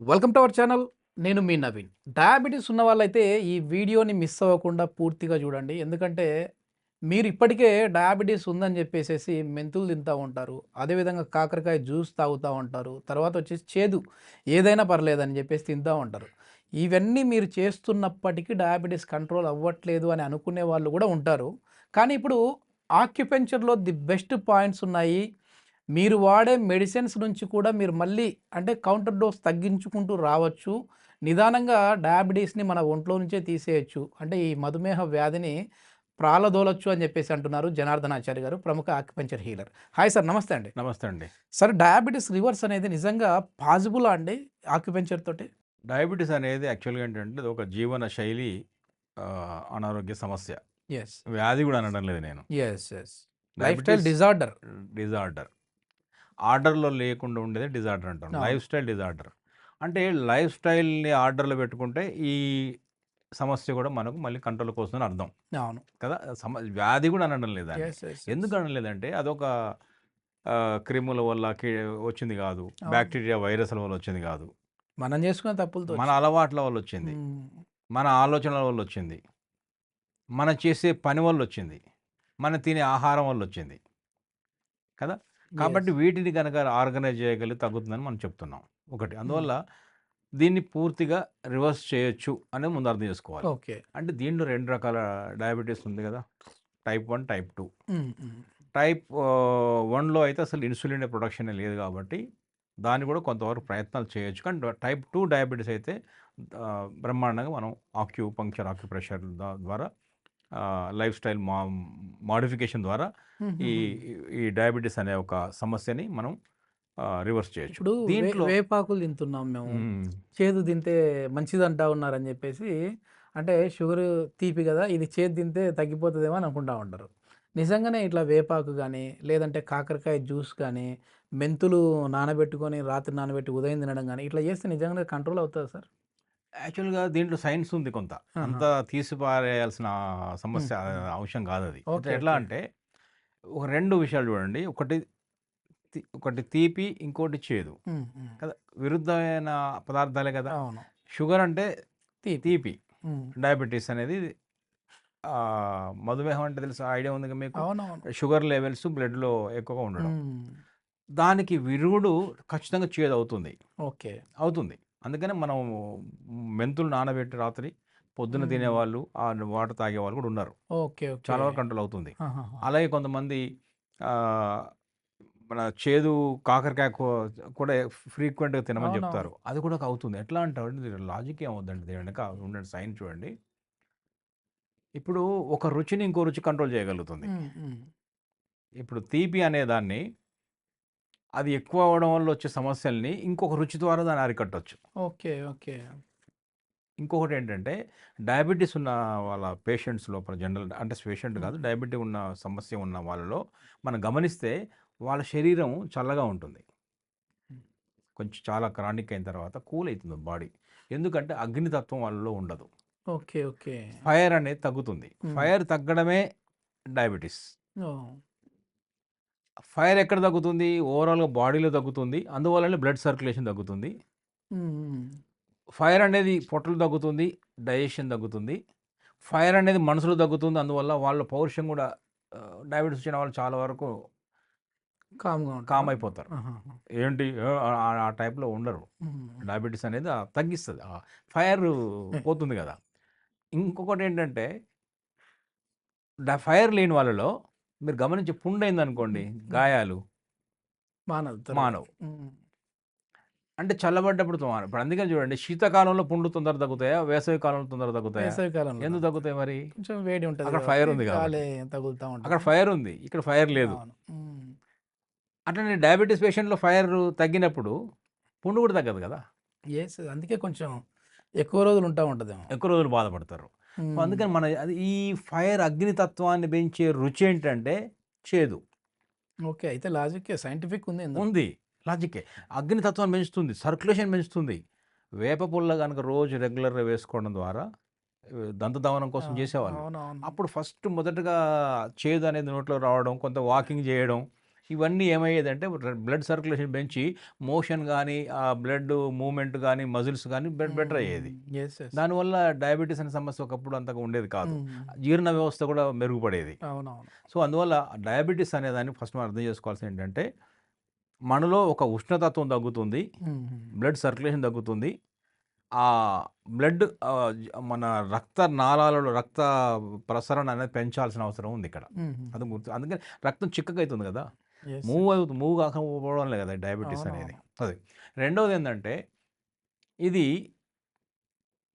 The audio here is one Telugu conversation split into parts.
Welcome to our channel. నేను మీ నవీన్. డయాబెటీస్ ఉన్న వాళ్ళైతే ఈ వీడియోని మిస్ అవ్వకుండా పూర్తిగా చూడండి. ఎందుకంటే మీరు ఇప్పటికే డయాబెటీస్ ఉందని చెప్పేసేసి మెంతులు తింటా ఉంటారు. అదేవిధంగా కాకరకాయ జ్యూస్ తాగుతా ఉంటారు. తర్వాత వచ్చేసి చేదు ఏదైనా పర్లేదని చెప్పేసి తింటా ఉంటారు. ఇవన్నీ మీరు చేస్తున్నప్పటికీ డయాబెటీస్ కంట్రోల్ అవ్వట్లేదు అని అనుకునే వాళ్ళు కూడా ఉంటారు. కానీ ఇప్పుడు ఆక్యుపెంచర్‌లో ది బెస్ట్ పాయింట్స్ ఉన్నాయి. మీరు వాడే మెడిసిన్స్ నుంచి కూడా మీరు మళ్ళీ అంటే కౌంటర్ డోస్ తగ్గించుకుంటూ రావచ్చు. నిదానంగా డయాబెటీస్‌ని మన ఒంట్లో నుంచే తీసేయొచ్చు. అంటే ఈ మధుమేహ వ్యాధిని ప్రాలదోలొచ్చు అని చెప్పేసి అంటున్నారు జనార్దనాచారి గారు, ప్రముఖ ఆక్యుపెంచర్ హీలర్. హాయ్ సార్, నమస్తే అండి. నమస్తే అండి. సార్, డయాబెటీస్ రివర్స్ అనేది నిజంగా పాసిబులా అండి ఆక్యుపెంచర్ తోటి? డయాబెటిస్ అనేది యాక్చువల్‌గా ఏంటంటే అదొక జీవన శైలి అనారోగ్య సమస్య. యెస్. వ్యాధి గూడా అనడం లేదు నేను. Yes. Yes. Life style diabetes disorder. Disorder. ఆర్డర్‌లో లేకుండా ఉండేదే డిజార్డర్ అంటాం. అవును. Life style disorder. అంటే లైఫ్ స్టైల్‌ని ఆర్డర్‌లో పెట్టుకుంటే ఈ సమస్య గూడా మనకు మళ్ళీ కంట్రోల్‌కి వస్తుందని అర్థం అవును. కదా! వ్యాధి గూడా అనడం లేదు దాన్ని. యెస్. యెస్. యెస్. ఎందుకు అనడం లేదంటే అదొక క్రిముల వల్ల వచ్చింది గాదు. అవును. బాక్టీరియా, వైరస్‌ల వల్ల వచ్చింది గాదు. మనం చేసుకునే తప్పులతో మన వచ్చింది. అలవాట్ల వల్ల వచ్చింది. హ్మ్. మన ఆలోచనల వల్ల వచ్చింది. మనం చేసే పని వల్లొచ్చింది. మనం తినే ఆహారం వల్లొచ్చింది. కదా! కాబట్టి యెస్. వీటిని గనక ఆర్గనైజ్ చేయగలిగితే తగ్గుతుందని మనం చెప్తున్నాం. ఒకటి. హ్మ్. అందువల్ల దీన్ని పూర్తిగా రివర్స్ చేయొచ్చు అనేది ముందు అర్థం చేసుకోవాలి. ఓకే. అంటే దీంట్లో 2 రకాల డయాబెటిస్ ఉంది గదా! Type 1, type 2. హ్మ్. హ్మ్. టైప్ 1లో అయితే అసలు ఇన్సులిన్ ప్రొడక్షనే లేదు కాబట్టి దాన్ని కూడా కొంతవరకు ప్రయత్నాలు చేయొచ్చు. కానీ టైప్ 2 డయాబెటిస్ అయితే బ్రహ్మాండంగా మనం ఆక్యుప్రెషర్ ద్వారా లైఫ్ స్టైల్ మోడిఫికేషన్ ద్వారా ఈ హుహుహు. ఈ డయాబెటిస్ అనే ఒక సమస్యని మనం రివర్స్ చేయొచ్చు. ఇప్పుడు దీంట్లో వేపాకులు తింటున్నాం మేము. హ్మ్. చేదు తింటే మంచిదంటా ఉన్నారని జెప్పేసి, అంటే షుగరు తీపి గదా! ఇది చేదు తింటే తగ్గిపోతదేమో అని అనుకుంటా ఉంటారు. నిజంగానే ఇట్లా వేపాకు గానీ, లేదంటే కాకరకాయ జ్యూస్ గానీ, మెంతులు నానబెట్టుకొని రాత్రి నానబెట్టి ఉదయం తినడం గానీ, ఇట్లా చేస్తే నిజంగానే కంట్రోల్ అవుతదా సార్? యాక్చువల్‌గా దీంట్లో సైన్స్ ఉంది కొంత. ఆహా! అంతా తీసిపారేయాల్సిన హ్మ్. సమస్య హ్మ్. అంశం కాదది. ఓకే. ఎట్లా ఓకే. అంటే ఒక 2 విషయాలు చూడండి. ఒకటి తీపి, ఇంకోటి చేదు. హ్మ్. హ్మ్. కదా! విరుద్ధమైన పదార్థాలే కదా! అవును. షుగర్ అంటే తీపి. తీపి. హ్మ్. డయాబెటిస్ అనేది మధుమేహం అంటే తెలుసా? ఐడియా ఉందిగా మీకు? అవునవును. షుగర్ లెవెల్స్ బ్లడ్‌లో ఎక్కువగా ఉండడం. హ్మ్. దానికి విరుగుడు ఖచ్చితంగా చేదవుతుంది. ఓకే. అవుతుంది. అందుకనే మనం మెంతులు నానబెట్టి రాత్రి, పొద్దున హ్మ్. తినేవాళ్ళు, వాటర్ తాగేవాళ్ళు కూడా ఉన్నారు. ఓకే. ఓకే. చాలా వరకు కంట్రోల్ అవుతుంది. ఆహాహా! అలాగే కొంతమంది ఆహ్, మన చేదు కాకరకాయ కూడా ఫ్రీక్వెంట్‌గా తినమని అవునవును. చెప్తారు. అది కూడా అవుతుంది. ఎట్లా అంటారంటే లాజిక్ ఏమవుద్దంటే దీని వెనక ఉండే సైన్స్ చూడండి. ఇప్పుడు ఒక రుచిని ఇంకో రుచి కంట్రోల్ చేయగలుగుతుంది. హ్మ్. హ్మ్. ఇప్పుడు తీపి అనేదాన్ని అది ఎక్కువ అవ్వడం వల్ల వచ్చే సమస్యల్ని ఇంకొక రుచి ద్వారా దాన్ని అరికట్టొచ్చు. ఓకే. ఓకే. ఇంకొకటేంటంటే డయాబెటిస్ ఉన్న వాళ్ళ పేషెంట్స్ లోపల జనరల్ అంటే పేషెంట్ హ్మ్. కాదు. డయాబెటిక్ ఉన్న సమస్య ఉన్న వాళ్ళలో మనం గమనిస్తే వాళ్ళ శరీరం చల్లగా ఉంటుంది. హ్మ్. కొంచెం చాలా క్రానిక్ అయిన తర్వాత కూల్ అయితుంది బాడీ. ఎందుకంటే అగ్నితత్వం వాళ్ళలో ఉండదు. ఓకే. ఓకే. ఫైర్ అనేది తగ్గుతుంది. హ్మ్. ఫైర్ తగ్గడమే డయాబెటిస్. ఓహ్! ఫైర్ ఎక్కడ తగ్గుతుంది? ఓవరాల్‌గా బాడీలో తగ్గుతుంది. అందువల్లనే బ్లడ్ సర్క్యులేషన్ తగ్గుతుంది. హ్మ్. హ్మ్. ఫైర్ అనేది పొట్టలో తగ్గుతుంది. డైజెషన్ తగ్గుతుంది. ఫైర్ అనేది మనసులో తగ్గుతుంది. అందువల్ల వాళ్ళ పౌరుషం గూడా డయాబెటిస్ వచ్చిన వాళ్ళు చాలా వరకు కామ్‌గా కామ్ ఉంటారా? అయిపోతారు. ఆహాహా! ఏంటి ఆ టైప్‌లో ఉండరు. హ్మ్. డయాబెటిస్ అనేది తగ్గిస్తది. ఫైరు పోతుంది గదా! ఇంకొకటేంటంటే ఫైర్ లేని వాళ్ళలో మీరు గమనించి పుండయిందనుకోండి, హ్మ్. హ్మ్. గాయాలు మానదు త్వరగా. మానవు. హ్మ్. అంటే చల్లబడ్డప్పుడు మానవు. ఇప్పుడు అందుకని చూడండి శీతాకాలంలో పుండ్లు తొందరగా తగ్గుతాయా? వేసవి కాలంలో తొందరగా తగ్గుతాయా? వేసవి కాలంలో ఎందుకు తగ్గుతాయి. తగ్గుతాయి మరి? కొంచెం వేడి ఉంటది అక్కడ కాబట్టి ఫైర్ ఉంది గాలి గాబట్టి. తగులుతా అక్కడ ఉంటది. ఫైర్ ఉంది. ఇక్కడ ఫైర్ లేదు. అవును. హ్మ్. అట్లనే డయాబెటిస్ పేషెంట్‌లో ఫైర్ తగ్గినప్పుడు పుండు కూడా తగ్గదు కదా! యెస్. అందుకే కొంచెం ఎక్కువ రోజులు ఉంటా ఉంటదేమో. ఎక్కువ రోజులు బాధపడతారు. సో, హ్మ్. అందుకని ఈ ఫైర్ అగ్నితత్వాన్ని పెంచే రుచి ఏంటంటే చేదు. ఓకే. అయితే లాజిక్కే సైంటిఫిక్ ఉంది ఇందులో. ఉంది. లాజిక్కే. అగ్నితత్వాన్ని పెంచుతుంది. సర్క్యులేషన్ పెంచుతుంది. వేప పుల్ల గనుక రోజు రెగ్యులర్‌గా వేసుకోవడం ద్వారా దంత దమనం ఆ! కోసం చేసేవాళ్ళు. అవునవును. అప్పుడు మొదటగా చేదు అనేది నోట్లో రావడం, కొంత వాకింగ్ చేయడం, ఇవన్నీ ఏమయ్యేదంటే బ్లడ్ సర్క్యులేషన్ పెంచి మోషన్ కానీ ఆ బ్లడ్ మూవ్మెంట్ కానీ మజిల్స్ కానీ బెటర్ అయ్యేది. Yes yes. దానివల్ల డయాబెటీస్ అనే సమస్య ఒకప్పుడు అంతగా ఉండేది కాదు. జీర్ణ వ్యవస్థ కూడా మెరుగుపడేది. అవునవును. సో అందువల్ల డయాబెటీస్ అనే దాన్ని ఫస్ట్ మనం అర్థం చేసుకోవాల్సింది ఏంటంటే మనలో ఒక ఉష్ణతత్వం తగ్గుతుంది, బ్లడ్ సర్క్యులేషన్ తగ్గుతుంది. ఆ బ్లడ్ మన రక్త నాళాలలో రక్త ప్రసరణ అనేది పెంచాల్సిన అవసరం ఉంది ఇక్కడ. అది గుర్తు. అందుకని రక్తం చిక్కగా అవుతుంది కదా, మూవ్ కాకపోవడం లేదు కదా డయాబెటీస్ అనేది. అది రెండవది ఏంటంటే ఇది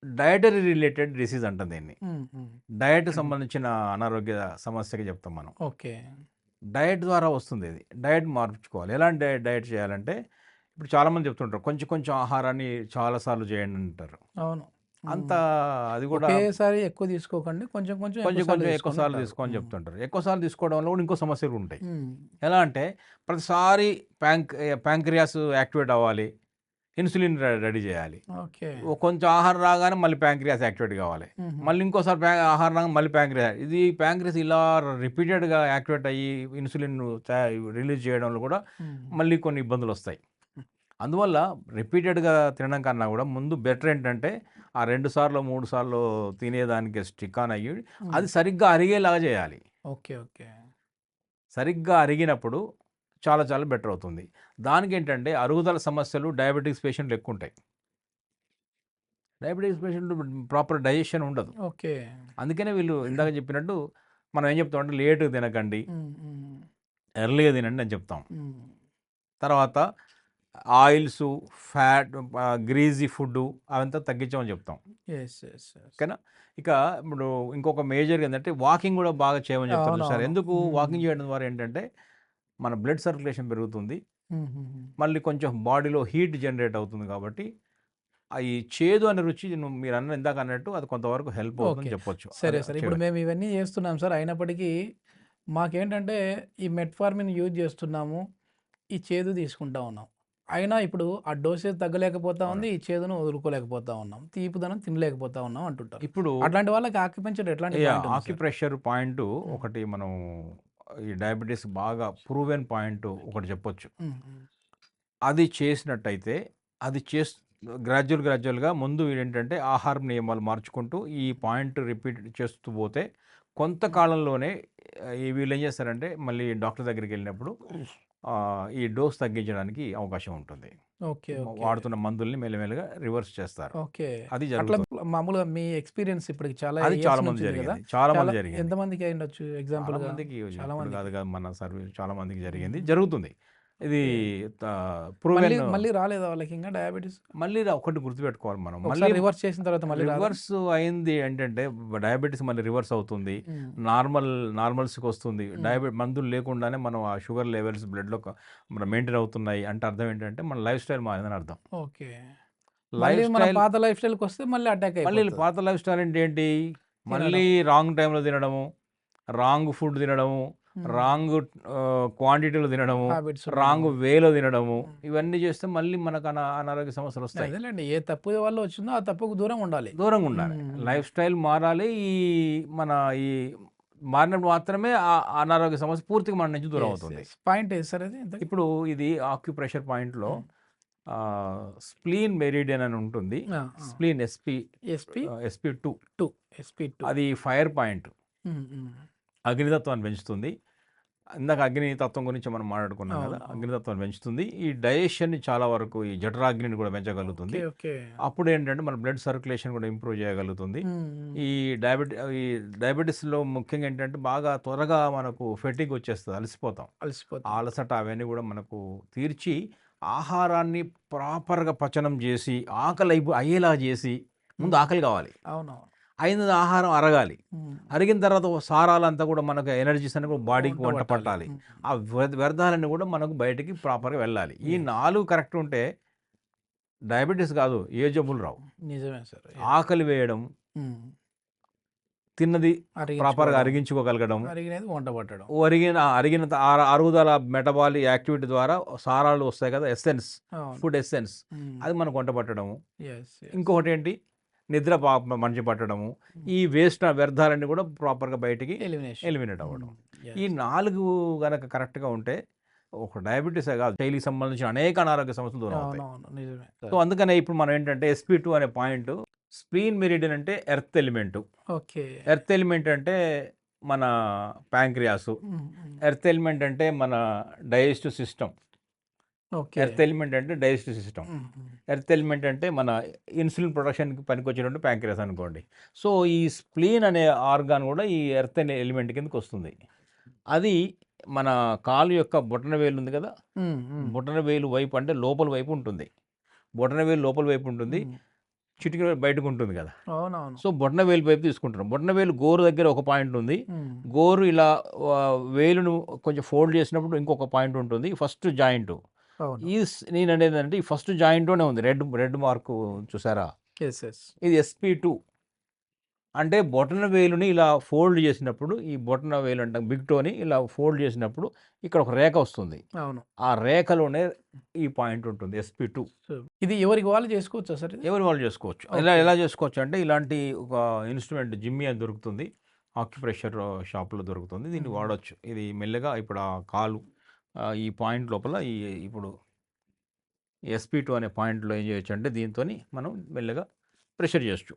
డయటరీ రిలేటెడ్ డిసీజ్ అంటాం దీన్ని. డయట్ సంబంధించిన అనారోగ్య సమస్యకి చెప్తాం మనం. ఓకే. డయట్ ద్వారా వస్తుంది ఇది. డయట్ మార్చుకోవాలి. ఎలాంటి డయట్ చేయాలంటే ఇప్పుడు చాలామంది చెప్తుంటారు కొంచెం కొంచెం ఆహారాన్ని చాలాసార్లు చేయండి అంటారు. అవును. అంత అది కూడా ఒకేసారి ఎక్కువ తీసుకోకండి, కొంచెం కొంచెం కొంచెం కొంచెం ఎక్కువసార్లు తీసుకోని చెప్తుంటారు. ఎక్కువసార్లు తీసుకోవడం వల్ల కూడా ఇంకో సమస్యలు ఉంటాయి. ఎలా అంటే ప్రతిసారి ప్యాంక్రియాస్ యాక్టివేట్ అవ్వాలి, ఇన్సులిన్ రెడీ చేయాలి. ఓకే. కొంచెం ఆహారం రాగానే మళ్ళీ ప్యాంక్రియాస్ యాక్టివేట్ కావాలి, మళ్ళీ ఇంకోసారి ఆహారం రాగానే మళ్ళీ ప్యాంక్రియాస్. ఇది ప్యాంక్రియాస్ ఇలా రిపీటెడ్గా యాక్టివేట్ అయ్యి ఇన్సులిన్ రిలీజ్ చేయడంలో కూడా మళ్ళీ కొన్ని ఇబ్బందులు వస్తాయి. అందువల్ల రిపీటెడ్గా తినడం కన్నా కూడా ముందు బెటర్ ఏంటంటే ఆ 2 సార్లు 3 సార్లు తినేదానికి స్టిక్ ఆన్ అయ్యి అది సరిగ్గా అరిగేలాగా చేయాలి. ఓకే. ఓకే. సరిగ్గా అరిగినప్పుడు చాలా చాలా బెటర్ అవుతుంది. దానికి ఏంటంటే అరుగుదల సమస్యలు డయాబెటిక్స్ పేషెంట్లు ఎక్కువ ఉంటాయి. డయాబెటిక్స్ పేషెంట్లు ప్రాపర్ డైజెషన్ ఉండదు. ఓకే. అందుకనే వీళ్ళు ఇందాక చెప్పినట్టు మనం ఏం చెప్తామంటే లేటుగా తినకండి, ఎర్లీగా తినండి అని చెప్తాం. తర్వాత ఆయిల్స్, ఫ్యాట్, గ్రీజీ ఫుడ్ అవంతా తగ్గించమని చెప్తాం. ఓకేనా. ఇక ఇప్పుడు ఇంకొక మేజర్ ఏంటంటే వాకింగ్ కూడా బాగా చేయమని చెప్తారు సార్. ఎందుకు వాకింగ్ చేయడం ద్వారా ఏంటంటే మన బ్లడ్ సర్క్యులేషన్ పెరుగుతుంది, మళ్ళీ కొంచెం బాడీలో హీట్ జనరేట్ అవుతుంది. కాబట్టి ఈ చేదు అనే రుచి మీరు ఇందాక అన్నట్టు అది కొంతవరకు హెల్ప్ అవుతుందని చెప్పొచ్చు. సరే సార్, ఇప్పుడు మేము ఇవన్నీ చేస్తున్నాం సార్, అయినప్పటికీ మాకేంటంటే ఈ మెట్ఫార్మిన్ యూజ్ చేస్తున్నాము, ఈ చేదు తీసుకుంటా ఉన్నాం, అయినా ఇప్పుడు ఆ డోసేజ్ తగ్గలేకపోతా ఉంది, ఈ చేదును వదులుకోలేకపోతా ఉన్నాం, తీపిదనం తినలేకపోతా ఉన్నాం అంటుంటారు. ఇప్పుడు అట్లాంటి వాళ్ళకి ఆక్యుపెంచర్ ఎట్లాంటి ఆక్యుప్రెషర్ పాయింట్ ఒకటి మనం ఈ డయాబెటీస్ బాగా ప్రూవెన్ పాయింట్ ఒకటి చెప్పొచ్చు. అది చేసినట్టయితే అది గ్రాడ్యువల్గా ముందు ఏంటంటే ఆహార నియమాలు మార్చుకుంటూ ఈ పాయింట్ రిపీట్ చేస్తూ పోతే కొంతకాలంలోనే వీళ్ళు ఏం చేస్తారంటే మళ్ళీ డాక్టర్ దగ్గరికి వెళ్ళినప్పుడు ఈ డోస్ తగ్గించడానికి అవకాశం ఉంటుంది. వాడుతున్న మందుల్ని మెల్లమెల్లగా రివర్స్ చేస్తారు. అది మామూలుగా మీ ఎక్స్పీరియన్స్ ఇప్పటికి చాలా మంది జరిగింది. ఎంతమందికి అయ్యుండొచ్చు? ఎగ్జాంపుల్ కాదు కాదు మన సర్వీస్ చాలా మందికి జరుగుతుంది. ఇది మళ్ళీ రాలేదా వాళ్ళకి ఇంకా డయాబెటీస్? మళ్ళీ ఒకటి గుర్తుపెట్టుకోవాలి మనం, మళ్ళీ రివర్స్ చేసిన తర్వాత మళ్ళీ రివర్స్ అయింది ఏంటంటే డయాబెటీస్ మళ్ళీ రివర్స్ అవుతుంది, నార్మల్స్కి వస్తుంది. మందులు లేకుండానే మనం ఆ షుగర్ లెవెల్స్ బ్లడ్లో మెయింటైన్ అవుతున్నాయి అంటే అర్థం ఏంటంటే మన లైఫ్ స్టైల్ మారిందని అర్థం. ఓకే. పాత లైఫ్ స్టైల్కి వస్తే మళ్ళీ అటాక్ మళ్ళీ పాత లైఫ్ స్టైల్ అంటే ఏంటి, మళ్ళీ రాంగ్ టైంలో తినడము, రాంగ్ ఫుడ్ తినడము, రాంగ్ క్వాంటిటీలో తినడము, రాంగ్ వేలో తినడము, ఇవన్నీ చేస్తే మళ్ళీ మనకు అనారోగ్య సమస్యలు వస్తాయి. ఏ తప్పు వల్ల వచ్చిందో ఆ తప్పుకు దూరంగా ఉండాలి. లైఫ్ స్టైల్ మారాలి. ఈ మారినప్పుడు మాత్రమే ఆ అనారోగ్య సమస్య పూర్తిగా మన నుంచి దూరం అవుతుంది. పాయింట్ సార్ అది. ఇప్పుడు ఇది ఆక్యుప్రెషర్ పాయింట్లో స్ప్లీన్ మెరిడియన్ అని ఉంటుంది. స్ప్లీన్ SP2 అది ఫైర్ పాయింట్, అగ్నితత్వాన్ని పెంచుతుంది. ఇందాక అగ్నితత్వం గురించి మనం మాట్లాడుకున్నాం కదా, అగ్నితత్వాన్ని పెంచుతుంది. ఈ డైజెషన్ని చాలా వరకు ఈ జఠరాగ్నిని కూడా పెంచగలుగుతుంది. అప్పుడు ఏంటంటే మన బ్లడ్ సర్క్యులేషన్ కూడా ఇంప్రూవ్ చేయగలుగుతుంది. ఈ డయాబెటీస్లో ముఖ్యంగా ఏంటంటే బాగా త్వరగా మనకు ఫెటిగ్ వచ్చేస్తుంది, అలసిపోతాం. అలసట అవన్నీ కూడా మనకు తీర్చి ఆహారాన్ని ప్రాపర్గా పచనం చేసి ఆకలి అయ్యేలా చేసి, ముందు ఆకలి కావాలి, అయిన ఆహారం అరగాలి, అరిగిన తర్వాత సారాలంతా కూడా మనకు ఎనర్జీస్ అన్ని కూడా బాడీకి వంట పట్టాలి, ఆ వ్యర్థాలన్నీ కూడా మనకు బయటికి ప్రాపర్గా వెళ్ళాలి. ఈ 4 కరెక్ట్ ఉంటే డయాబెటీస్ కాదు ఏ జబ్బులు రావు. నిజమే సార్. ఆకలి వేయడం, తిన్నది ప్రాపర్గా అరిగించుకోగలగడం, వంట పట్టడం, అరిగిన అరుగుదల మెటబాలిక్ యాక్టివిటీ ద్వారా సారాలు వస్తాయి కదా, ఎసెన్స్, ఫుడ్ ఎసెన్స్, అది మనకు వంట పట్టడము. ఇంకొకటి ఏంటి, నిద్ర మంచి పట్టడము, ఈ వేస్ట్ వ్యర్థాలన్నీ కూడా ప్రాపర్గా బయటికి ఎలిమినేట్ అవ్వడం. ఈ 4 గనక కరెక్ట్గా ఉంటే ఒక డయాబెటీసే కాదు, శైలికి సంబంధించిన అనేక అనారోగ్య సమస్యలు దూరం అవుతాయి. అవునవును. నిజమే. సో అందుకనే ఇప్పుడు మనం ఏంటంటే SP2 అనే పాయింట్, స్ప్లీన్ మెరిడియన్ అంటే earth element. Okay. Earth element అంటే మన ప్యాంక్రియాసు. హ్మ్. హ్మ్. ఎర్త్ ఎలిమెంట్ అంటే మన digestive system. Okay. Earth element అంటే డైజెస్టివ్ సిస్టమ్. హ్మ్. హ్మ్. ఎర్త్ ఎలిమెంట్ అంటే మన ఇన్సులిన్ ప్రొడక్షన్కి పనికొచ్చేటువంటి ప్యాంక్రియాస్ అనుకోండి. సో ఈ స్ప్లీన్ అనే ఆర్గాన్ కూడా ఈ ఎర్త్ అనే ఎలిమెంట్ కిందకి వస్తుంది. అది మన కాలు యొక్క బొటన వేలు ఉంది కదా, హ్మ్. హ్మ్. బొటన వేలు వైపు అంటే లోపల వైపు ఉంటుంది. బొటన వేలు లోపల వైపు ఉంటుంది, హ్మ్. చిటికెన బయటకు ఉంటుంది కదా. అవునవును. సో బొటన వేలు వైపు తీసుకుంటున్నాం. బొటన వేలు గోరు దగ్గర ఒక పాయింట్ ఉంది. హ్మ్. గోరు ఇలా వేలును కొంచెం ఫోల్డ్ చేసినప్పుడు ఇంకొక పాయింట్ ఉంటుంది, ఫస్ట్ జాయింట్. అవును. నేను అనేది అంటే ఈ ఫస్ట్ జాయింట్లోనే ఉంది, రెడ్ రెడ్ మార్కు చూసారా, యెస్. యెస్. ఇది SP2. అంటే బొటన వేలుని ఇలా ఫోల్డ్ చేసినప్పుడు, ఈ బొటన వేలు అంటాం బిగ్ టోని ఇలా ఫోల్డ్ చేసినప్పుడు ఇక్కడ ఒక రేఖ వస్తుంది. అవును. ఆ రేఖలోనే ఈ పాయింట్ ఉంటుంది, SP2. సో ఇది ఎవరికి వాళ్ళు చేసుకోవచ్చా సార్ ఇది? ఎవరు వాళ్ళు చేసుకోవచ్చు. ఓకే. ఎలా చేసుకోవచ్చు అంటే ఇలాంటి ఒక ఇన్స్ట్రుమెంట్ జిమ్మి అని దొరుకుతుంది, ఆక్యుప్రెషర్ షాప్లో దొరుకుతుంది, దీన్ని హ్మ్. వాడొచ్చు. ఇది మెల్లగా ఇప్పుడు ఆ కాలు ఈ పాయింట్ లోపల ఇప్పుడు SP2 అనే పాయింట్లో ఏం చేయొచ్చు అంటే దీంతోని మనం మెల్లగా ప్రెషర్ చేయొచ్చు.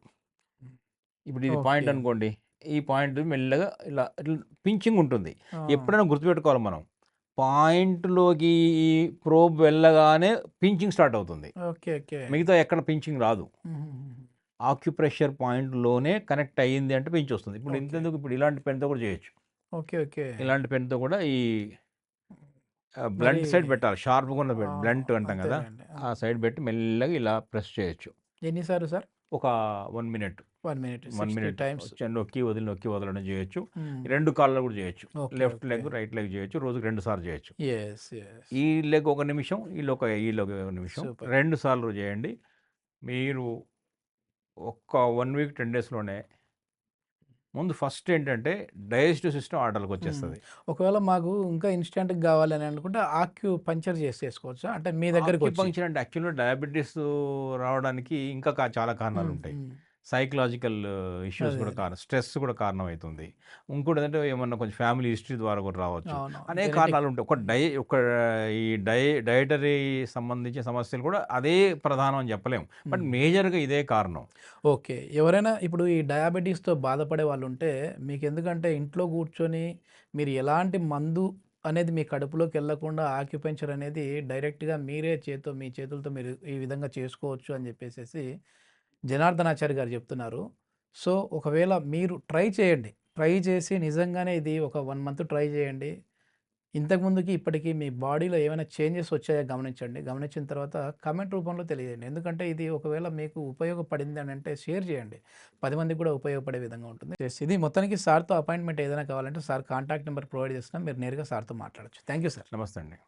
ఇప్పుడు ఇది పాయింట్ ఓకే. అనుకోండి, ఈ పాయింట్ మెల్లగా ఇలా ఇట్లా పించింగ్ ఉంటుంది. ఆ! ఎప్పుడైనా గుర్తుపెట్టుకోవాలి మనం, పాయింట్లోకి ఈ ప్రోబ్ వెళ్ళగానే పించింగ్ స్టార్ట్ అవుతుంది, ఓకే. ఓకే. మిగతా ఎక్కడ పించింగ్ రాదు. హుహుహు. ఆక్యుప్రెషర్ పాయింట్లోనే కనెక్ట్ అయ్యింది అంటే పించ్ వస్తుంది. ఇప్పుడు ఓకే. ఇంతెందుకు, ఇప్పుడు ఇలాంటి పెన్తో కూడా చేయొచ్చు. ఓకే. ఓకే. ఇలాంటి పెన్తో కూడా ఈ మరి బ్లంట్ సైడ్ పెట్టాలి, షార్ప్గా ఉన్న ఆ! బ్లంట్ అంటాం కదా, అంతేలెండి. ఆ సైడ్ పెట్టి మెల్లగా ఇలా ప్రెస్ చేయొచ్చు. ఎన్ని సార్లు సార్? ఒక 1 మినిట్, 1 మినిట్ 1 60 మినిట్ టైమ్స్. నొక్కి వదిలి నొక్కి వదలడం చేయొచ్చు. హ్మ్. 2 కాళ్ళలో కూడా చేయొచ్చు. Okay. Left okay. Leg, right leg చేయొచ్చు. రోజుకి 2 సార్లు చేయొచ్చు. యెస్. యెస్. ఈ లెగ్ ఒక నిమిషం, ఈ లెగ్ ఒక నిమిషం, సూపర్. 2 సార్లు చేయండి. మీరు ఒక్క 1 వీక్ 10 డేస్‌లోనే ముందు ఫస్ట్ ఏంటంటే డైజెస్టివ్ సిస్టమ్ ఆర్డర్‌లోకి హ్మ్. వచ్చేస్తది. ఒకవేళ మాకు ఇంకా ఇన్‌స్టాంట్‌గా గావాలని అనుకుంటే ఆక్యుపంక్చర్ చేసేసుకోవచ్చా? అంటే మీ దగ్గరకొచ్చి. ఆక్యుపంక్చర్ అంటే యాక్చువల్‌గా డయాబెటిస్ రావడానికి ఇంకా చాలా హ్మ్. కారణాలుంటాయి. హ్మ్. సైకలాజికల్ ఇష్యూస్ అదే. కూడా అదే. కారణం, స్ట్రెస్ కూడా కారణమవుతుంది. ఇంకోటేంటంటే ఏమన్నా కొంచెం ఫ్యామిలీ హిస్టరీ ద్వారా కూడా రావచ్చు. అవును. అనేక జెనెటిక్. కారణాలుంటాయి. ఈ డయటరీ సంబంధించిన సమస్యలు కూడా అదే ప్రధానం అని చెప్పలేము. బట్ హ్మ్. మేజర్‌గా ఇదే కారణం. ఓకే. ఎవరైనా ఇప్పుడు ఈ డయాబెటిస్‌తో బాధపడే వాళ్ళుంటే మీకెందుకంటే ఇంట్లో కూర్చొని మీరు ఎలాంటి మందు అనేది మీ కడుపులోకెళ్ళకుండా ఆక్యుపంక్చర్ అనేది డైరెక్ట్‌గా మీరే మీ చేతులతో మీరు ఈ విధంగా చేసుకోవచ్చు అని జెప్పేసేసి జనార్దనాచారి గారు చెప్తున్నారు. సో, ఒకవేళ మీరు ట్రై చేయండి. ట్రై చేసి నిజంగానే ఇది ఒక 1 మంత్ ట్రై చేయండి. ఇంతకుముందుకి ఇప్పటికి మీ బాడీలో ఏమైనా చేంజెస్ వచ్చాయా గమనించండి. గమనించిన తర్వాత కామెంట్ రూపంలో తెలియజేయండి. ఎందుకంటే ఇది ఒకవేళ మీకు ఉపయోగపడింది అని అంటే షేర్ చేయండి. 10 మందికి కూడా ఉపయోగపడే విధంగా ఉంటుంది. ఇది మొత్తానికి సార్‌తో అపాయింట్మెంట్ ఏదైనా కావాలంటే సార్ కాంటాక్ట్ నంబర్ ప్రొవైడ్ చేస్తున్నాం. మీరు నేరుగా సార్‌తో మాట్లాడొచ్చు. Thank you sir. నమస్తే అండి.